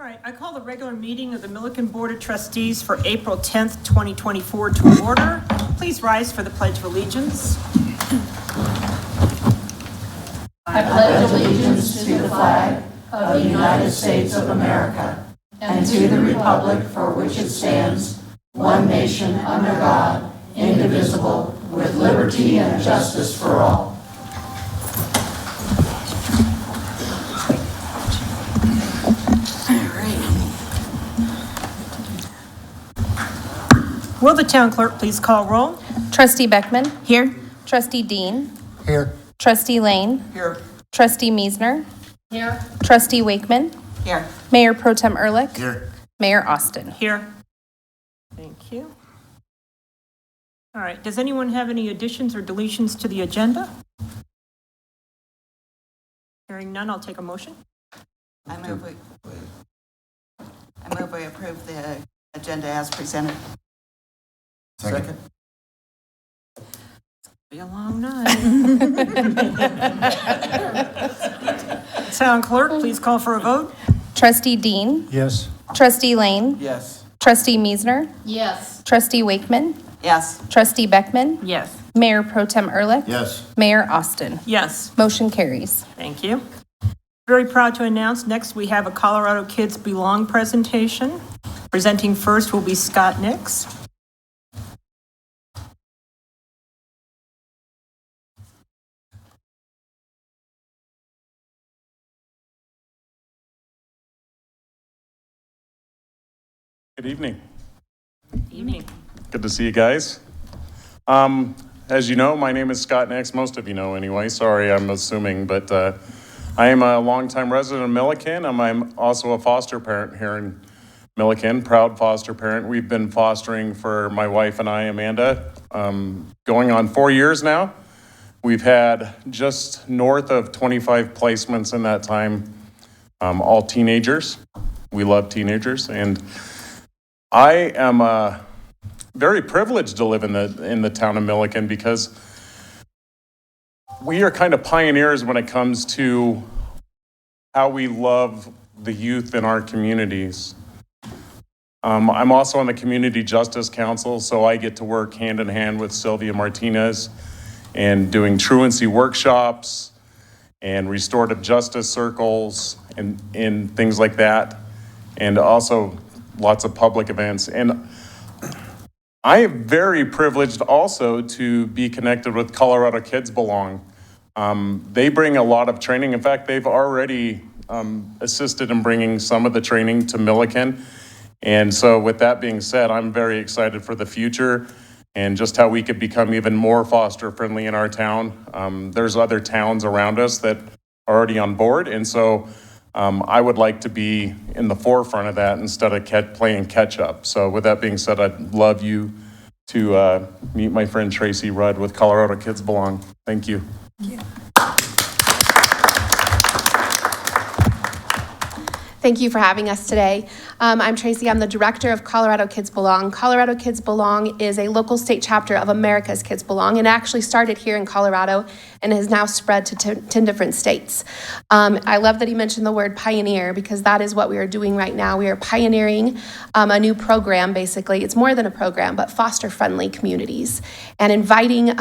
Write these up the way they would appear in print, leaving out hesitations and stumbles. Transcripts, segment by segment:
right, I call the regular meeting of the Milliken Board of Trustees for April 10th, 2024 to order. Please rise for the Pledge of Allegiance. I pledge allegiance to the flag of the United States of America and to the republic for which it stands, one nation under God, indivisible, with liberty and justice for all. Will the town clerk please call roll? Trustee Beckman? Here. Trustee Dean? Here. Trustee Lane? Here. Trustee Meisner? Here. Trustee Wakeman? Here. Mayor Pro Tem Ehrlich? Here. Mayor Austin? Here. Thank you. All right, does anyone have any additions or deletions to the agenda? Hearing none, I'll take a motion. I move we approve the agenda as presented. Second. Be a long night. Town clerk, please call for a vote. Trustee Dean? Yes. Trustee Lane? Yes. Trustee Meisner? Yes. Trustee Wakeman? Yes. Trustee Beckman? Yes. Mayor Pro Tem Ehrlich? Yes. Mayor Austin? Yes. Motion carries. Thank you. Very proud to announce next we have a Colorado Kids Belong presentation. Presenting first will be Scott Nix. Good evening. Evening. Good to see you guys. As you know, my name is Scott Nix. Most of you know anyway. Sorry, I'm assuming, but I am a longtime resident of Milliken. I'm also a foster parent here in Milliken, proud foster parent. We've been fostering for my wife and I, Amanda, going on 4 years now. We've had just north of 25 placements in that time, all teenagers. We love teenagers, and I am very privileged to live in the town of Milliken because we are kind of pioneers when it comes to how we love the youth in our communities. I'm also on the Community Justice Council, so I get to work hand in hand with Sylvia Martinez and doing truancy workshops and restorative justice circles and things like that, and also lots of public events. And I am very privileged also to be connected with Colorado Kids Belong. They bring a lot of training. In fact, they've already assisted in bringing some of the training to Milliken. And so with that being said, I'm very excited for the future and just how we could become even more foster friendly in our town. There's other towns around us that are already on board. And so I would like to be in the forefront of that instead of playing catch up. So with that being said, I'd love you to meet my friend Tracy Rudd with Colorado Kids Belong. Thank you. Yeah. Thank you for having us today. I'm Tracy. I'm the director of Colorado Kids Belong. Colorado Kids Belong is a local state chapter of America's Kids Belong, and actually started here in Colorado and has now spread to 10 different states. I love that he mentioned the word pioneer because that is what we are doing right now. We are pioneering a new program, basically. It's more than a program, but foster-friendly communities, and inviting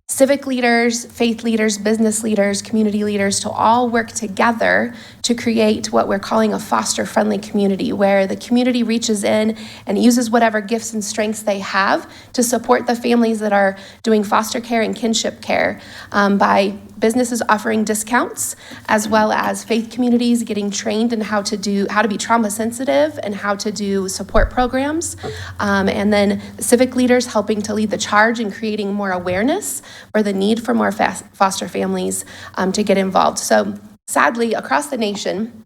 civic leaders, faith leaders, business leaders, community leaders to all work together to create what we're calling a foster-friendly community, where the community reaches in and uses whatever gifts and strengths they have to support the families that are doing foster care and kinship care by businesses offering discounts, as well as faith communities getting trained in how to be trauma sensitive and how to do support programs, and then civic leaders helping to lead the charge in creating more awareness for the need for more foster families to get involved. So sadly, across the nation,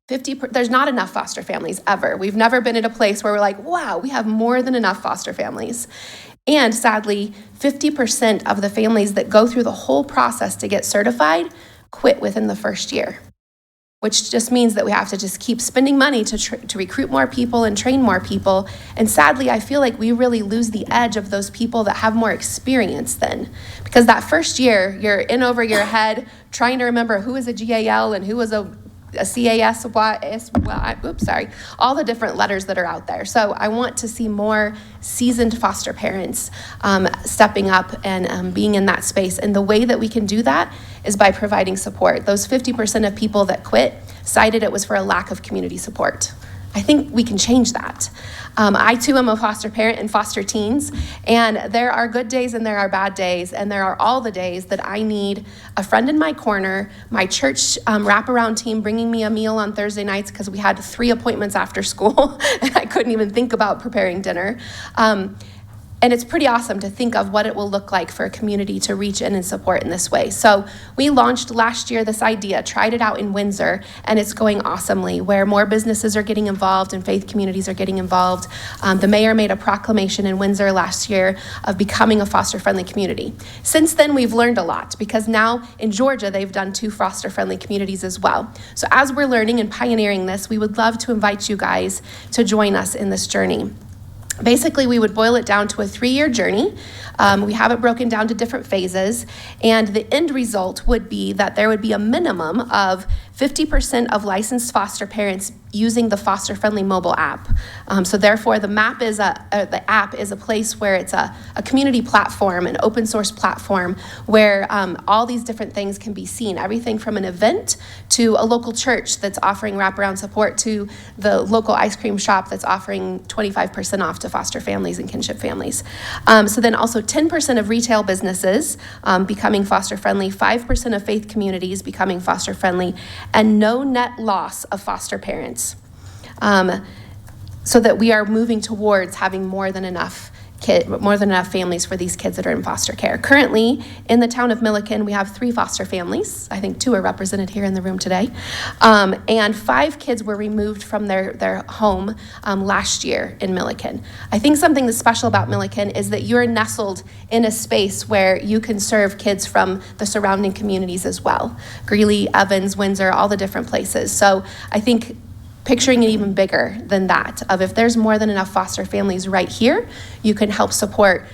there's not enough foster families ever. We've never been at a place where we're like, wow, we have more than enough foster families. And sadly, 50% of the families that go through the whole process to get certified quit within the first year, which just means that we have to just keep spending money to recruit more people and train more people. And sadly, I feel like we really lose the edge of those people that have more experience then. Because that first year, you're in over your head trying to remember who was a GAL and who was a all the different letters that are out there. So I want to see more seasoned foster parents stepping up and being in that space. And the way that we can do that is by providing support. Those 50% of people that quit cited it was for a lack of community support. I think we can change that. I too am a foster parent and foster teens, and there are good days and there are bad days, and there are all the days that I need a friend in my corner, my church wraparound team bringing me a meal on Thursday nights because we had 3 appointments after school and I couldn't even think about preparing dinner. And it's pretty awesome to think of what it will look like for a community to reach in and support in this way. So we launched last year this idea, tried it out in Windsor, and it's going awesomely, where more businesses are getting involved and faith communities are getting involved. The mayor made a proclamation in Windsor last year of becoming a foster-friendly community. Since then, we've learned a lot, because now in Georgia, they've done 2 foster-friendly communities as well. So as we're learning and pioneering this, we would love to invite you guys to join us in this journey. Basically, we would boil it down to a 3-year journey. We have it broken down to different phases, and the end result would be that there would be a minimum of 50% of licensed foster parents using the foster-friendly mobile app. So therefore, the app is a place where it's a community platform, an open source platform, where all these different things can be seen. Everything from an event to a local church that's offering wraparound support to the local ice cream shop that's offering 25% off to foster families and kinship families. So then also 10% of retail businesses becoming foster-friendly, 5% of faith communities becoming foster-friendly, and no net loss of foster parents. So that we are moving towards having more than enough families for these kids that are in foster care. Currently, in the town of Milliken, we have 3 foster families. I think 2 are represented here in the room today. And 5 kids were removed from their home last year in Milliken. I think something that's special about Milliken is that you're nestled in a space where you can serve kids from the surrounding communities as well. Greeley, Evans, Windsor, all the different places. So I think picturing it even bigger than that, of if there's more than enough foster families right here, you can help support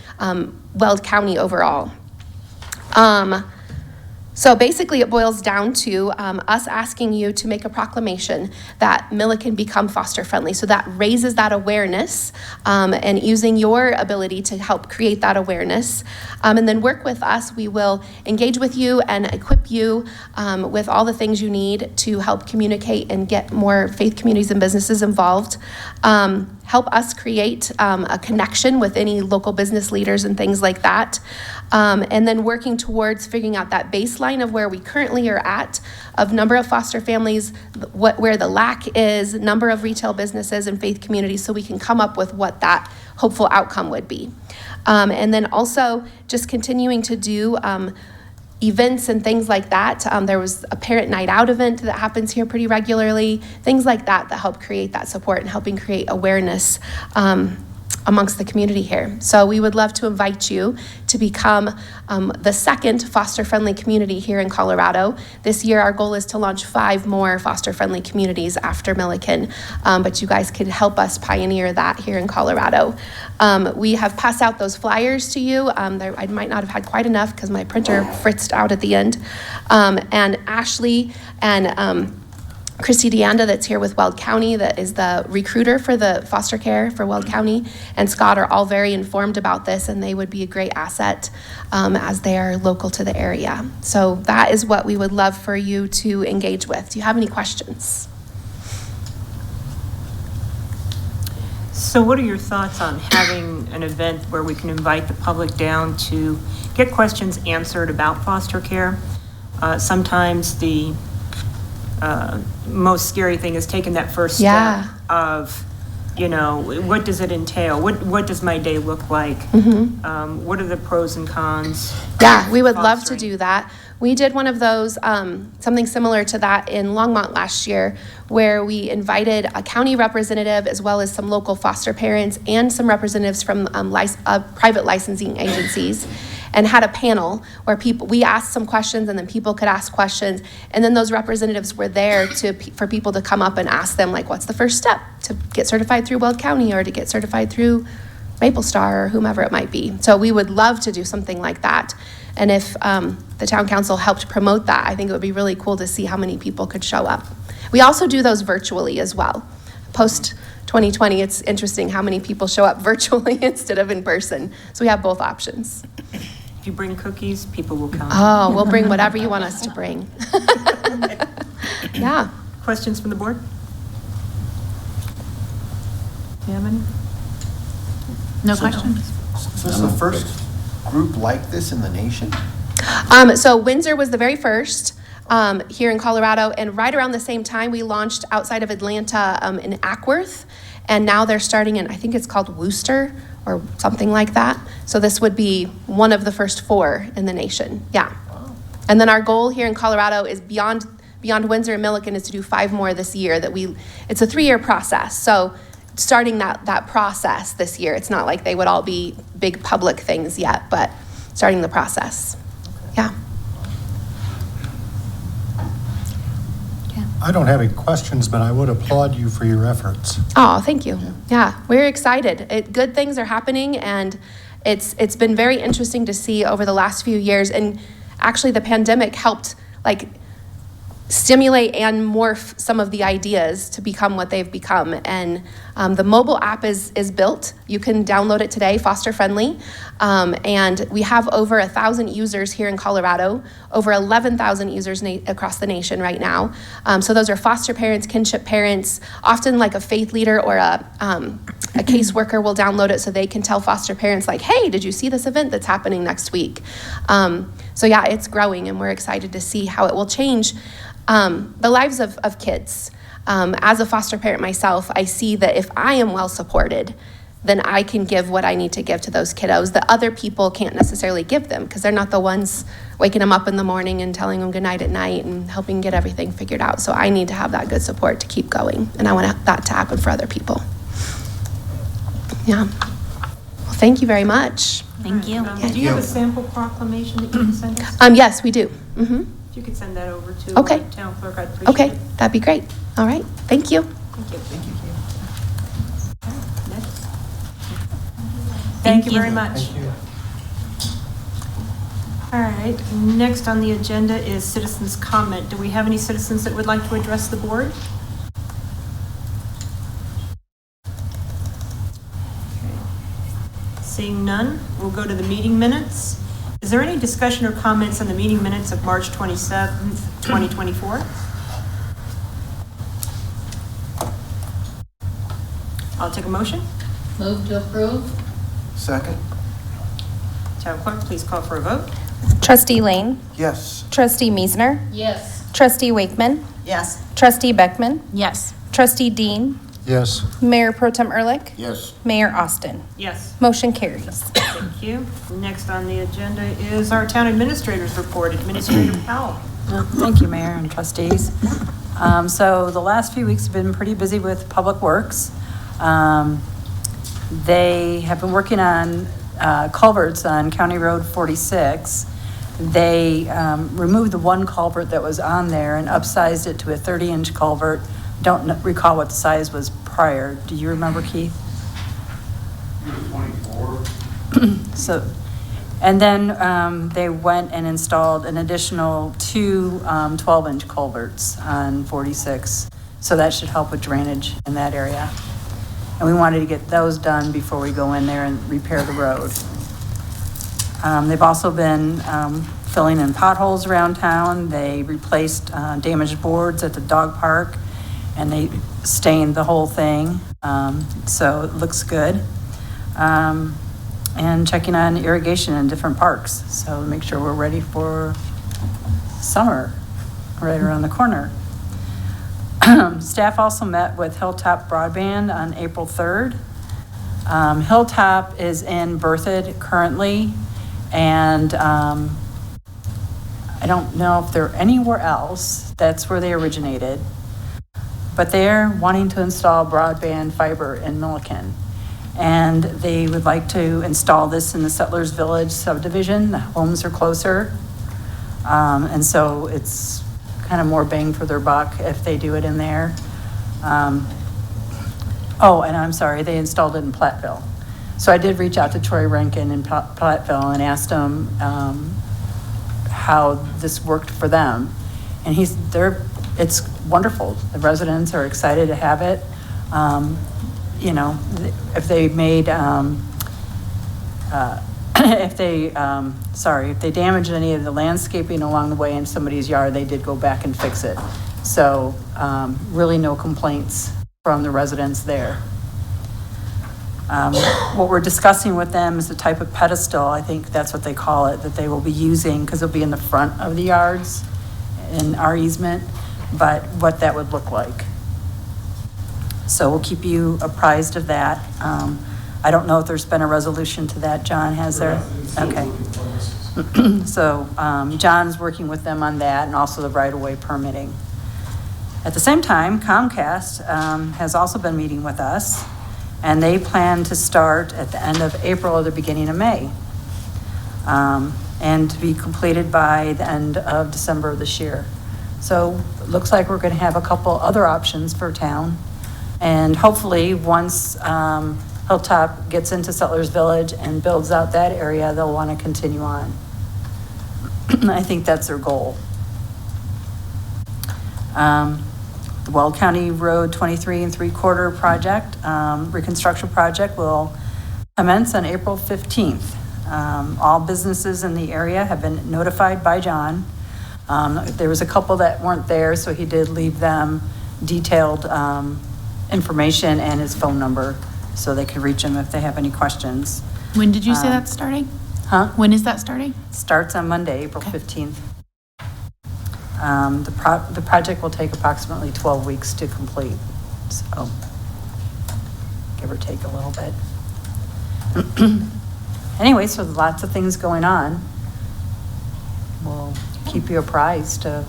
Weld County overall. So basically it boils down to us asking you to make a proclamation that Milliken become foster friendly. So that raises that awareness and using your ability to help create that awareness. And then work with us. We will engage with you and equip you with all the things you need to help communicate and get more faith communities and businesses involved. Help us create a connection with any local business leaders and things like that. And then working towards figuring out that baseline of where we currently are at, of number of foster families, where the lack is, number of retail businesses and faith communities, so we can come up with what that hopeful outcome would be. And then also just continuing to do events and things like that. There was a parent night out event that happens here pretty regularly, things like that that help create that support and helping create awareness amongst the community here. So we would love to invite you to become the 2nd foster-friendly community here in Colorado. This year, our goal is to launch 5 more foster-friendly communities after Milliken, but you guys could help us pioneer that here in Colorado. We have passed out those flyers to you. I might not have had quite enough because my printer fritzed out at the end. And Ashley and Christy DeAnda, that's here with Weld County, that is the recruiter for the foster care for Weld County, and Scott are all very informed about this, and they would be a great asset as they are local to the area. So that is what we would love for you to engage with. Do you have any questions? So what are your thoughts on having an event where we can invite the public down to get questions answered about foster care? Sometimes the most scary thing is taking that first step of, what does it entail? What does my day look like? What are the pros and cons? Yeah, we would love to do that. We did one of those, something similar to that in Longmont last year, where we invited a county representative as well as some local foster parents and some representatives from private licensing agencies, and had a panel where we asked some questions and then people could ask questions, and then those representatives were there for people to come up and ask them, like, what's the first step to get certified through Weld County or to get certified through Maple Star or whomever it might be. So we would love to do something like that. And if the town council helped promote that, I think it would be really cool to see how many people could show up. We also do those virtually as well. Post 2020, it's interesting how many people show up virtually instead of in person. So we have both options. If you bring cookies, people will come. Oh, we'll bring whatever you want us to bring. Yeah. Questions from the board? Do you have any? No questions? Is this the first group like this in the nation? So Windsor was the very first here in Colorado, and right around the same time, we launched outside of Atlanta in Ackworth, and now they're starting in, I think it's called Worcester or something like that. So this would be one of the first 4 in the nation. Yeah. And then our goal here in Colorado is beyond Windsor and Milliken is to do 5 more this year. It's a 3-year process. So starting that process this year. It's not like they would all be big public things yet, but starting the process. Yeah. I don't have any questions, but I would applaud you for your efforts. Oh, thank you. Yeah, we're excited. Good things are happening, and it's been very interesting to see over the last few years. And actually, the pandemic helped stimulate and morph some of the ideas to become what they've become. And the mobile app is built. You can download it today, foster friendly. And we have over 1,000 users here in Colorado, over 11,000 users across the nation right now. So those are foster parents, kinship parents, often like a faith leader or a caseworker will download it so they can tell foster parents like, hey, did you see this event that's happening next week? So yeah, it's growing, and we're excited to see how it will change the lives of kids. As a foster parent myself, I see that if I am well supported, then I can give what I need to give to those kiddos that other people can't necessarily give them, because they're not the ones waking them up in the morning and telling them goodnight at night and helping get everything figured out. So I need to have that good support to keep going, and I want that to happen for other people. Yeah. Well, thank you very much. Thank you. Do you have a sample proclamation that you can send us? Yes, we do. Mm-hmm. If you could send that over to Okay. the town clerk, I'd appreciate Okay, it. that'd be great. All right, thank you. Thank you. Thank you. Next. Thank you very much. Thank you. All right, next on the agenda is citizens' comment. Do we have any citizens that would like to address the board? Seeing none, we'll go to the meeting minutes. Is there any discussion or comments on the meeting minutes of March 27th, 2024? I'll take a motion. Move to approve? Second? Town clerk, please call for a vote. Trustee Lane, Yes. Trustee Meisner, Yes. Trustee Wakeman, Yes. Trustee Beckman, Yes. Trustee Dean, Yes. Mayor Pro Tem Ehrlich, Yes. Mayor Austin. Yes. Motion carries. Thank you. Next on the agenda is our town administrator's report. Administrator Powell. Thank you, Mayor and trustees. So the last few weeks have been pretty busy with Public Works. They have been working on culverts on County Road 46. They removed the one culvert that was on there and upsized it to a 30-inch culvert. Don't recall what the size was prior. Do you remember, Keith? 24. So, and then they went and installed an additional 2 12-inch culverts on 46. So that should help with drainage in that area. And we wanted to get those done before we go in there and repair the road. They've also been filling in potholes around town. They replaced damaged boards at the dog park, and they stained the whole thing. So it looks good. And checking on irrigation in different parks. So make sure we're ready for summer right around the corner. Staff also met with Hilltop Broadband on April 3rd. Hilltop is in Berthoud currently, and I don't know if they're anywhere else. That's where they originated. But they're wanting to install broadband fiber in Milliken. And they would like to install this in the Settlers Village subdivision. The homes are closer. And so it's kind of more bang for their buck if they do it in there. Oh, and I'm sorry, they installed it in Platteville. So I did reach out to Troy Rankin in Platteville and asked him how this worked for them. And wonderful. The residents are excited to have it. You know, if they made, if they damaged any of the landscaping along the way in somebody's yard, they did go back and fix it. So really no complaints from the residents there. What we're discussing with them is the type of pedestal, I think that's what they call it, that they will be using, because it'll be in the front of the yards in our easement, but what that would look like. So we'll keep you apprised of that. I don't know if there's been a resolution to that, John, has there? Okay. So John's working with them on that and also the right-of-way permitting. At the same time, Comcast has also been meeting with us, and they plan to start at the end of April or the beginning of May, and to be completed by the end of December of this year. So it looks like we're going to have a couple other options for town, and hopefully once Hilltop gets into Settlers Village and builds out that area, they'll want to continue on. I think that's their goal. The Weld County Road 23 3/4 project, reconstruction project, will commence on April 15th. All businesses in the area have been notified by John. There was a couple that weren't there, so he did leave them detailed information and his phone number so they could reach him if they have any questions. When did you say that's starting? Huh? When is that starting? Starts on Monday, April 15th. The project will take approximately 12 weeks to complete, so give or take a little bit. Anyway, so lots of things going on. We'll keep you apprised of.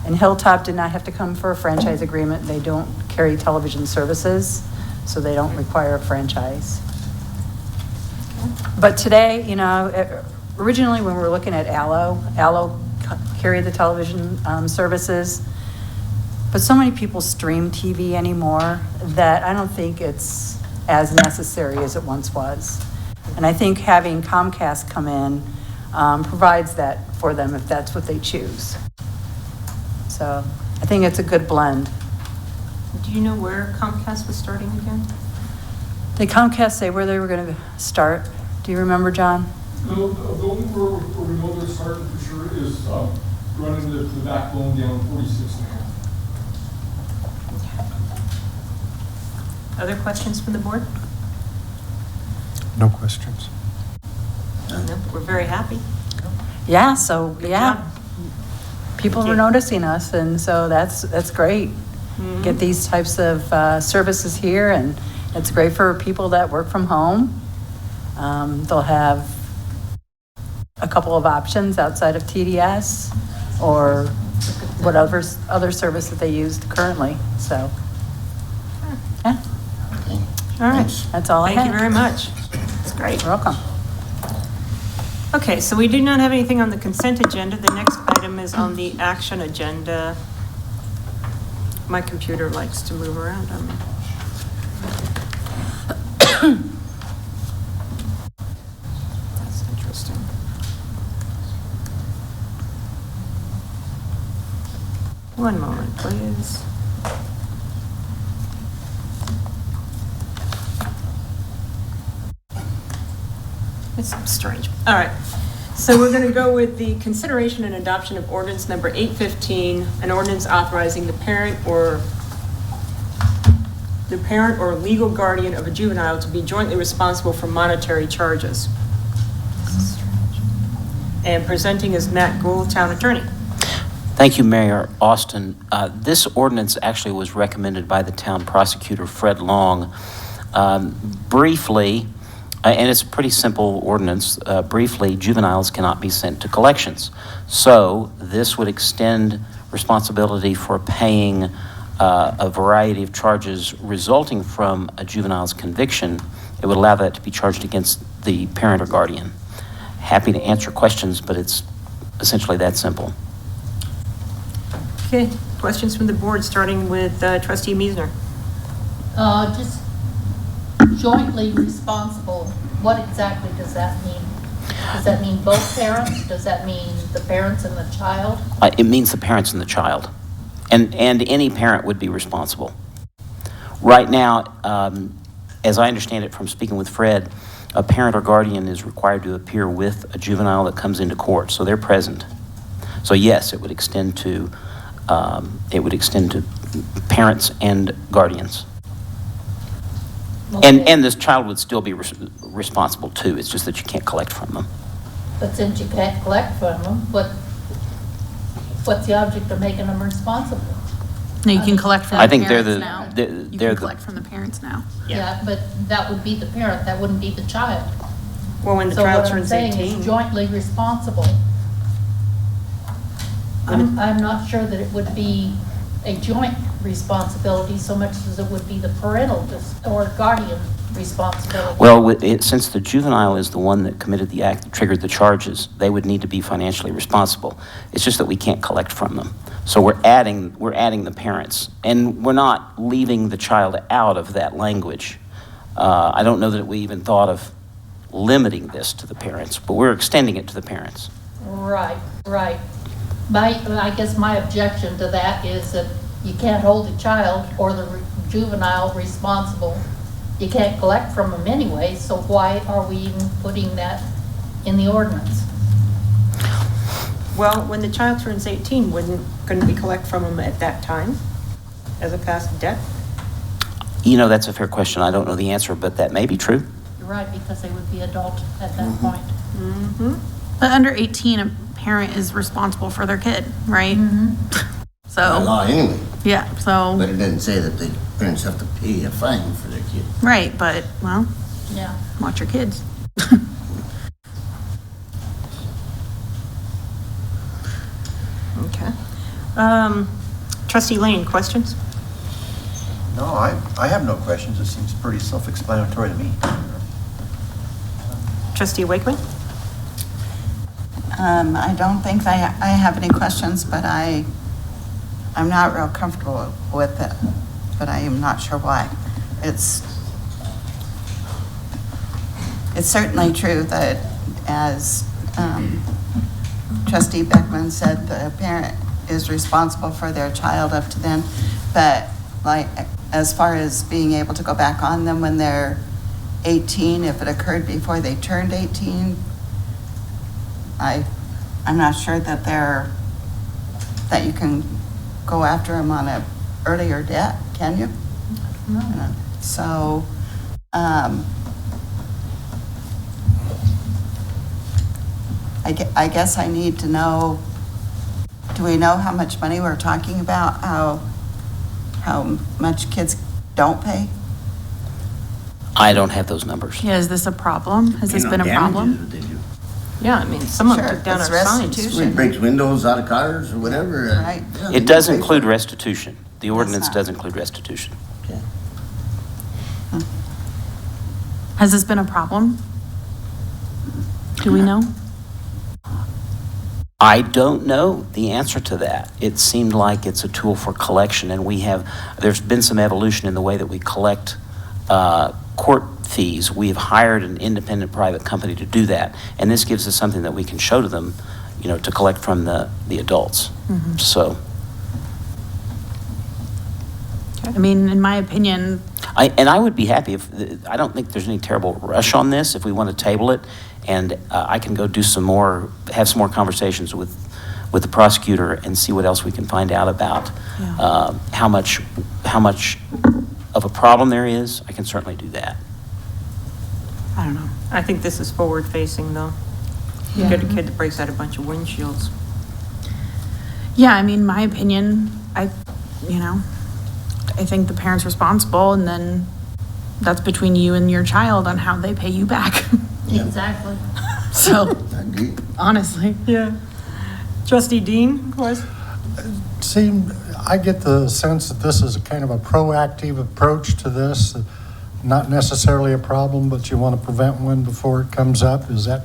And Hilltop did not have to come for a franchise agreement. They don't carry television services, so they don't require a franchise. But today, you know, originally when we were looking at Allo carried the television services, but so many people stream TV anymore that I don't think it's as necessary as it once was. And I think having Comcast come in provides that for them if that's what they choose. So I think it's a good blend. Do you know where Comcast was starting again? Did Comcast say where they were going to start? Do you remember, John? The only where we know they're starting for sure is running the backbone down 46 and a half. Other questions from the board? No questions. No, we're very happy. Yeah, so, Good yeah. job. People Thank are you. noticing us, and so that's great. Mm-hmm. Get these types of services here, and it's great for people that work from home. They'll have a couple of options outside of TDS or whatever other service that they use currently. So, yeah, All right. that's all I have. Thank you very much. That's great. You're welcome. Okay, so we do not have anything on the consent agenda. The next item is on the action agenda. My computer likes to move around on me. That's interesting. One moment, please. It's strange. All right. So we're going to go with the consideration and adoption of ordinance number 815, an ordinance authorizing the parent or legal guardian of a juvenile to be jointly responsible for monetary charges. And presenting is Matt Gould, Town Attorney. Thank you, Mayor Austin. This ordinance actually was recommended by the town prosecutor, Fred Long. Briefly, and it's a pretty simple ordinance. Briefly, juveniles cannot be sent to collections. So this would extend responsibility for paying a variety of charges resulting from a juvenile's conviction. It would allow that to be charged against the parent or guardian. Happy to answer questions, but it's essentially that simple. Okay, questions from the board, starting with Trustee Meisner. Just jointly responsible, what exactly does that mean? Does that mean both parents? Does that mean the parents and the child? It means the parents and the child. And any parent would be responsible. Right now, as I understand it from speaking with Fred, a parent or guardian is required to appear with a juvenile that comes into court, so they're present. So yes, it would extend to parents and guardians. Okay. And this child would still be responsible too. It's just that you can't collect from them. But since you can't collect from them, what's the object of making them responsible? No, you can collect from I the think they're parents the now. they're You the can collect from the parents now. Yeah, but that would be the parent, that wouldn't be the child. Well, when the So child what I'm turns saying 18. is jointly responsible. I'm not sure that it would be a joint responsibility so much as it would be the parental or guardian responsibility. Well, since the juvenile is the one that committed the act that triggered the charges, they would need to be financially responsible. It's just that we can't collect from them. So we're adding the parents, and we're not leaving the child out of that language. I don't know that we even thought of limiting this to the parents, but we're extending it to the parents. Right. I guess my objection to that is that you can't hold the child or the juvenile responsible. You can't collect from them anyway, so why are we even putting that in the ordinance? Well, when the child turns 18, couldn't we collect from them at that time as a past debt? You know, that's a fair question. I don't know the answer, but that may be true. You're right, because they would be adult at that point. Mm-hmm. But under 18, a parent is responsible for their kid, right? By So, law anyway, yeah, so, but it doesn't say that the parents have to pay a fine for their kid. right, but, well, Yeah. watch your kids. Okay. Trustee Lane, questions? No, I have no questions. It seems pretty self-explanatory to me. Trustee Wakeman? I don't think I have any questions, but I'm not real comfortable with it, but I am not sure why. It's certainly true that, as Trustee Beckman said, the parent is responsible for their child up to then, but like, as far as being able to go back on them when they're 18, if it occurred before they turned 18, I'm not sure that that you can go after them on a earlier debt, can you? No. So, I guess I need to know, do we know how much money we're talking about? How much kids don't pay? I don't have those numbers. Yeah, is this a problem? Has this been a problem? Yeah, I mean, someone Sure, took down our it's signs. restitution. It breaks windows out of cars or whatever. Right. Yeah, It they does pay include for it. restitution. The ordinance not. does include restitution. Okay. Has this been a problem? Do we know? I don't know the answer to that. It seemed like it's a tool for collection, and there's been some evolution in the way that we collect court fees. We've hired an independent private company to do that, and this gives us something that we can show to them, to collect from the adults. So, I mean, in my opinion, I would be happy I don't think there's any terrible rush on this if we want to table it, and I can go have some more conversations with the prosecutor and see what else we can find out about how much of a problem there is. I can certainly do that. I don't know. I think this is forward-facing, though. You get a kid that breaks out a bunch of windshields. Yeah, I mean, my opinion, I think the parent's responsible, and then that's between you and your child on how they pay you back. Exactly. So, I agree. honestly. Yeah. Trustee Dean, was? I get the sense that this is a kind of a proactive approach to this, not necessarily a problem, but you want to prevent one before it comes up. Is that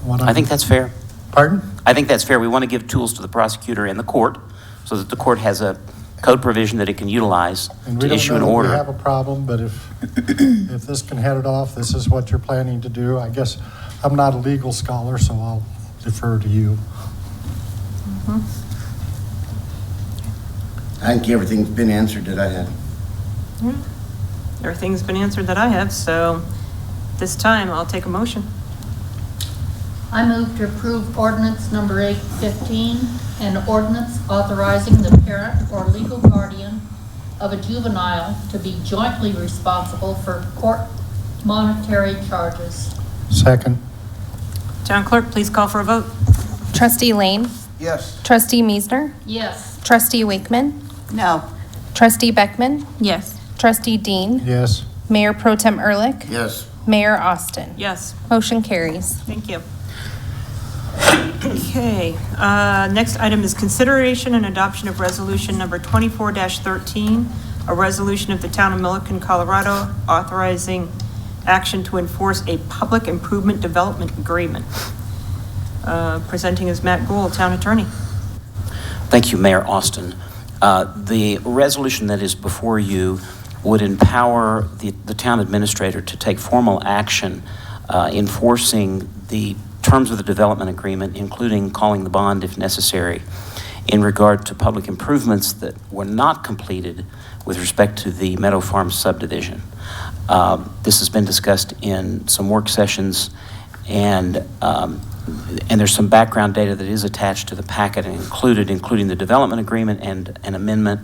what I think that's fair. Pardon? I think that's fair. We want to give tools to the prosecutor and the court so that the court has a code provision that it can utilize And to we issue don't an know that order. we have a problem, but if this can head it off, this is what you're planning to do. I guess I'm not a legal scholar, so I'll defer to you. I think everything's been answered that I had. Everything's been answered that I have, so this time I'll take a motion. I move to approve ordinance number 815, an ordinance authorizing the parent or legal guardian of a juvenile to be jointly responsible for court monetary charges. Second. Town clerk, please call for a vote. Trustee Lane, Yes. Trustee Meisner, Yes. Trustee Wakeman, No. Trustee Beckman, Yes. Trustee Dean, Yes. Mayor Pro Tem Ehrlich, Yes. Mayor Austin. Yes, Motion carries. thank you. Okay, next item is consideration and adoption of resolution number 24-13, a resolution of the town of Milliken, Colorado, authorizing action to enforce a public improvement development agreement. Presenting is Matt Gould, town attorney. Thank you, Mayor Austin. The resolution that is before you would empower the town administrator to take formal action enforcing the terms of the development agreement, including calling the bond if necessary, in regard to public improvements that were not completed with respect to the Meadow Farm subdivision. This has been discussed in some work sessions, and there's some background data that is attached to the packet and including the development agreement and an amendment,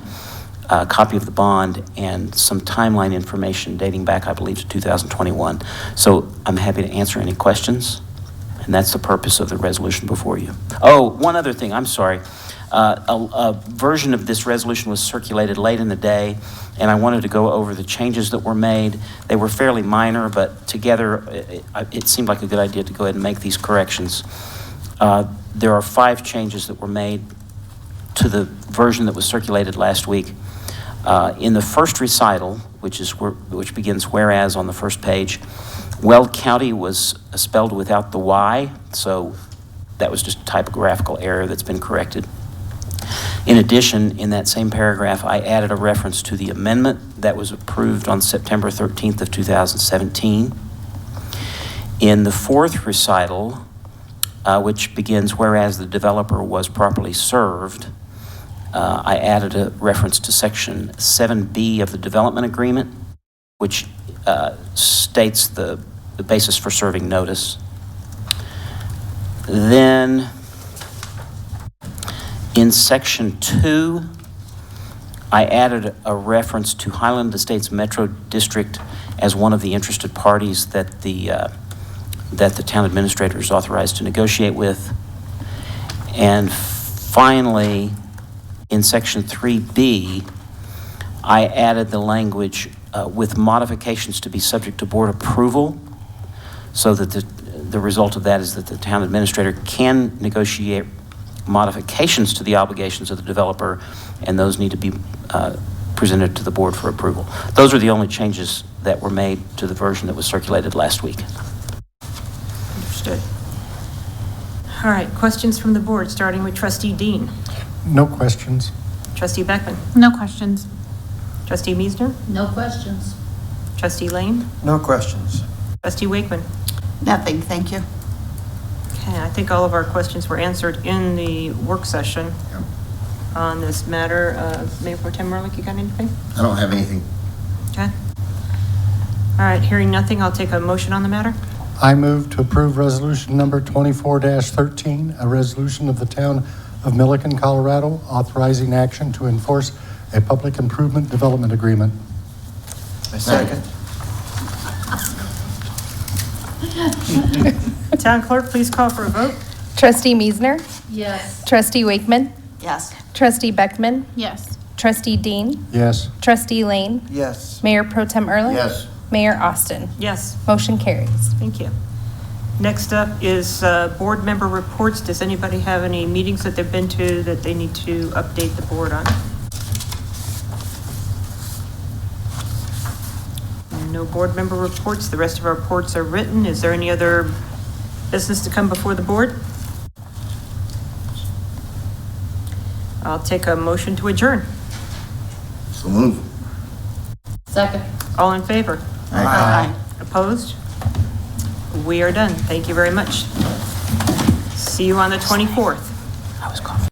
a copy of the bond, and some timeline information dating back, I believe, to 2021. So I'm happy to answer any questions, and that's the purpose of the resolution before you. Oh, one other thing, I'm sorry. A version of this resolution was circulated late in the day, and I wanted to go over the changes that were made. They were fairly minor, but together it seemed like a good idea to go ahead and make these corrections. There are 5 changes that were made to the version that was circulated last week. In the first recital, which begins whereas on the first page, Weld County was spelled without the Y, so that was just a typographical error that's been corrected. In addition, in that same paragraph, I added a reference to the amendment that was approved on September 13th of 2017. In the fourth recital, which begins, whereas the developer was properly served, I added a reference to section 7B of the development agreement, which states the basis for serving notice. Then, in section 2, I added a reference to Highland Estates Metro District as one of the interested parties that the town administrator is authorized to negotiate with. And finally, in section 3B, I added the language with modifications to be subject to board approval, so that the result of that is that the town administrator can negotiate modifications to the obligations of the developer, and those need to be presented to the board for approval. Those are the only changes that were made to the version that was circulated last week. Understood. All right, questions from the board, starting with Trustee Dean. No questions. Trustee Beckman. No questions. Trustee Meisner. No questions. Trustee Lane. No questions. Trustee Wakeman. Nothing, thank you. Okay, I think all of our questions were answered in the work session on this matter. Mayor Pro Tem Ehrlich, you got anything? I don't have anything. Okay. All right, hearing nothing, I'll take a motion on the matter. I move to approve resolution number 24-13, a resolution of the town of Milliken, Colorado, authorizing action to enforce a public improvement development agreement. I second. Town clerk, please call for a vote. Trustee Meisner, Yes. Trustee Wakeman, Yes. Trustee Beckman, Yes. Trustee Dean, Yes. Trustee Lane, Yes. Mayor Pro Tem Ehrlich, Yes. Mayor Austin. Yes, Motion carries. thank you. Next up is board member reports. Does anybody have any meetings that they've been to that they need to update the board on? No board member reports. The rest of our reports are written. Is there any other business to come before the board? I'll take a motion to adjourn. So move. Second. All in favor? Aye. Opposed? We are done. Thank you very much. See you on the 24th. I was confident.